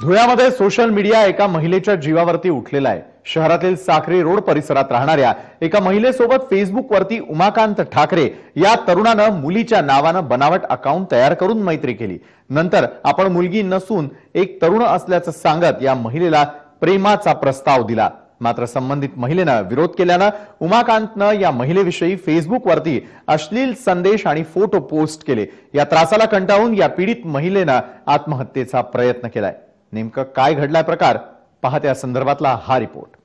धुळ्यामध्ये social media एका महिलेच्या जीवावरती उठलेला आहे। शहरातील साखरी रोड परिसरात राहणाऱ्या एका महिलेसोबत फेसबुकवरती उमाकांत ठाकरे या तरुणानं मुलीच्या नावानं बनावट अकाउंट तयार करून मैत्री केली। नंतर आपण मुलगी नसून एक तरुण असल्याचं सांगत या महिलेला प्रेमाचा प्रस्ताव दिला। मात्र संबंधित महिलेनं विरोध केल्यानं उमाकांतनं या महिलेविषयी फेसबुकवरती अश्लील संदेश आणि फोटो पोस्ट केले। या त्रासाला कंटाळून या पीडित महिलेनं आत्महत्येचा प्रयत्न केलाय। नेमकं काय घडलाय प्रकार पहा, त्या संदर्भातला हा रिपोर्ट।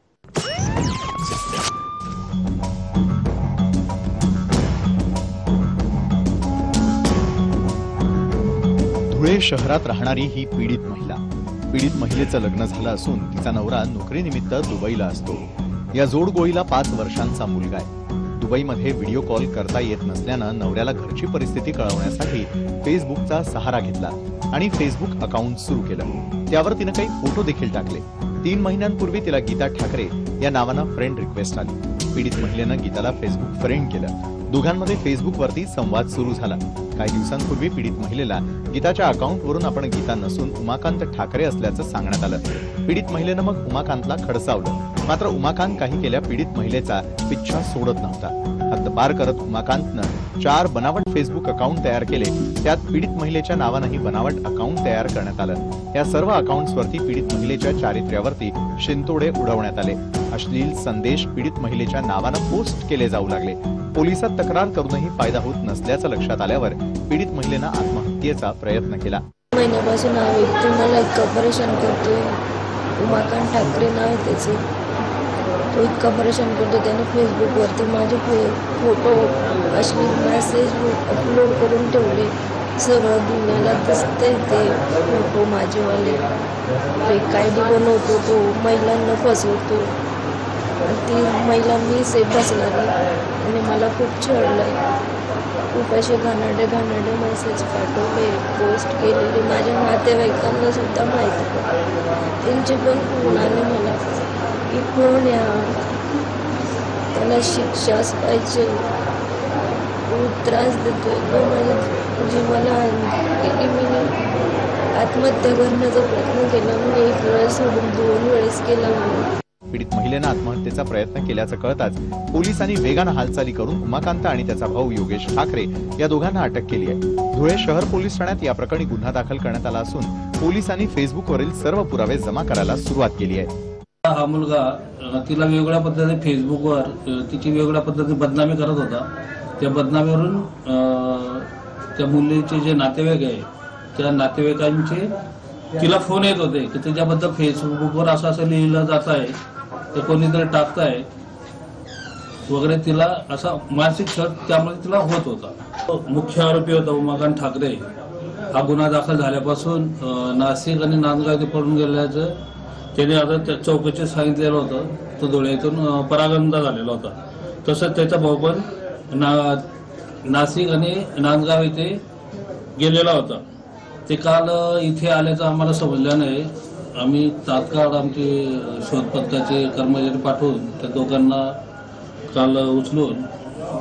धुळे शहरात राहणारी ही पीडित महिलेचं लग्न झालं असून तिचा नवरा नोकरीनिमित्त दुबईला असतो। या जोडगोळीला 5 वर्षांचा मुलगा आहे। दुबईमध्ये व्हिडिओ कॉल करता येत नसल्यानं नवऱ्याला घरची परिस्थिती कळवण्यासाठी फेसबुकचा सहारा घेतला आणि फेसबुक अकाउंट सुरू केलं। त्यावर तिने काही फोटो देखील टाकले। 3 महिन्यांपूर्वी तिला गीता ठाकरे या नावानं फ्रेंड रिक्वेस्ट आली। पीडित महिलेनं गीताला फेसबुक फ्रेंड केलं। दोघांमध्ये फेसबुकवरती संवाद सुरू झाला। काही दिवसांपूर्वी पीडित महिलेला गीताच्या अकाउंटवरून आपण गीता नसून उमाकांत ठाकरे असल्याचं सांगण्यात आलं। पीडित महिलेनं मग उमाकांतला खडसावलं। मात्र उमाकांत काही केल्या पीडित महिलेचा पिच्छा सोडत नव्हता। हद्दपार करत उमाकांतनं 4 बनावट फेसबुक अकाउंट तयार केले। त्यात पीडित महिलेच्या नावानंही बनावट अकाउंट तयार करण्यात आलं। या सर्व अकाउंट्सवरती पीडित महिलेच्या चारित्र्यावरती शिंतोडे उडवण्यात आले। अश्लील संदेश पीडित महिलेच्या नावानं पोस्ट केले जाऊ लागले। पोलिसात तक्रार करूनही फायदा होत नसल्याचं लक्षात आल्यावर पीडित महिलेनं आत्महत्येचा प्रयत्न केला। महिन्यापासून हा व्यक्ती मला इतकं परेशान करतोय। उमाकांत ठाकरे नाव आहे त्याचं। तो इतका परेशान करतो, त्याने फेसबुकवरती माझे फोटो अश्लील मेसेज अपलोड करून ठेवले। सगळं दुनियाला दिसतंय ते फोटो माझेवाले। फेक आयडी बनवतो, तो महिलांना फसवतो। ती महिला मी सेफ बसणारी आणि मला खूप छळलंय। खूप असे घाणेरडे मेसेज पाठवले, पोस्ट केलेले। माझ्या नातेवाईकांना सुद्धा माहिती पडलं। त्यांचे पण फोन आले मला की कोण या, त्याला शिक्षाच पाहिजे, खूप त्रास देतोय तो माझ्या जीवाला। मी आत्महत्या करण्याचा प्रयत्न केला, मी 1 वेळेस सोडून 2 वेळेस केला। पीडित महिलेनं आत्महत्येचा प्रयत्न केल्याचं कळताच पोलिसांनी वेगानं हालचाली करून उमाकांत आणि त्याचा भाऊ योगेश ठाकरे या दोघांना अटक केली आहे। धुळे शहर पोलीस ठाण्यात या प्रकरणी गुन्हा दाखल करण्यात आला असून पोलिसांनी फेसबुकवरील सर्व पुरावे जमा करायला सुरुवात केली आहे। हा मुलगा तिला वेगळ्या पद्धतीने फेसबुकवर तिची वेगळ्या पद्धतीने बदनामी करत होता। त्या बदनामीवरून त्या मुलीचे जे नातेवाईक आहे त्या नातेवाईकांचे तिला फोन येत होते की त्याच्याबद्दल फेसबुकवर असं लिहिलं जात आहे, तर कोणीतरी टाकताय वगैरे। तिला असा मानसिक छळ त्यामुळे तिला होत होता। मुख्य आरोपी होता उमाकांत ठाकरे। हा गुन्हा दाखल झाल्यापासून नाशिक आणि नांदगाव येथे पडून गेल्याचं त्याने आता त्या चौकशीत सांगितलेलं होतं। तो धुळ्यातून परागंदा झालेला होता। तसंच त्याचा भाऊ पण नाशिक आणि नांदगाव येथे गेलेला होता। ते काल इथे आल्याचं आम्हाला समजलं नाही। आम्ही तात्काळ आमचे शोध पथकाचे कर्मचारी पाठवून त्या दोघांना काल उचलून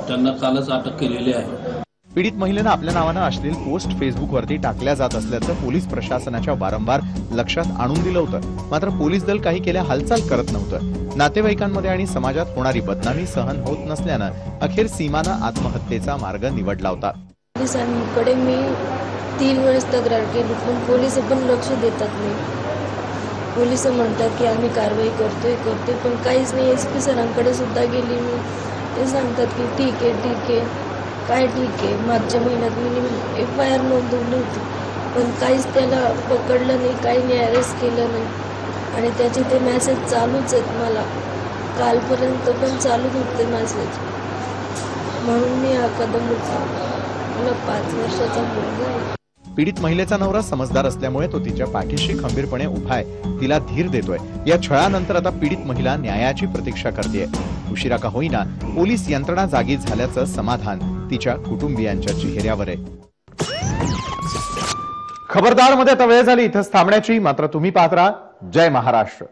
त्यांना कालच अटक केलेली आहे। पीडित महिलेनं आपल्या नावानं अश्लील पोस्ट फेसबुकवरती टाकल्या जात असल्याचं पोलीस प्रशासनाच्या वारंवार लक्षात आणून दिलं होतं। मात्र पोलीस दल काही केल्या हालचाल करत नव्हतं। नातेवाईकांमध्ये आणि समाजात होणारी बदनामी सहन होत नसल्यानं अखेर सीमानं आत्महत्येचा मार्ग निवडला होता। पोलिसांकडे मी 3 वेळेस तक्रार केली, पण पोलीस पण लक्ष देतात नाही। पोलिस म्हणतात की आम्ही कारवाई करतोय, पण काहीच नाही। SP सरांकडे सुद्धा गेली मी, ते सांगतात की ठीक आहे। काय ठीक आहे? मागच्या महिन्यात मी FIR नोंदवली होती, पण काहीच त्याला पकडलं नाही, काही नाही, अरेस्ट केलं नाही। आणि त्याचे ते मेसेज चालूच आहेत, मला कालपर्यंत पण चालूच होते मेसेज। म्हणून मी हा कदम उचलला। मला 5 वर्षाचा मुलगा आहे। पीडित महिलेचा नवरा समजदार असल्यामुळे तो तिच्या पाठीशी खंबीरपणे उभा आहे, तिला धीर देतोय। या छळानंतर आता पीडित महिला न्यायाची प्रतीक्षा करतेय। उशिरा का होईना पोलीस यंत्रणा जागी झाल्याचं समाधान तिच्या कुटुंबियांच्या चेहऱ्यावर आहे। खबरदार मध्ये आता वेळ झाली इथंच थांबण्याची। मात्र तुम्ही पाहत राहा जय महाराष्ट्र।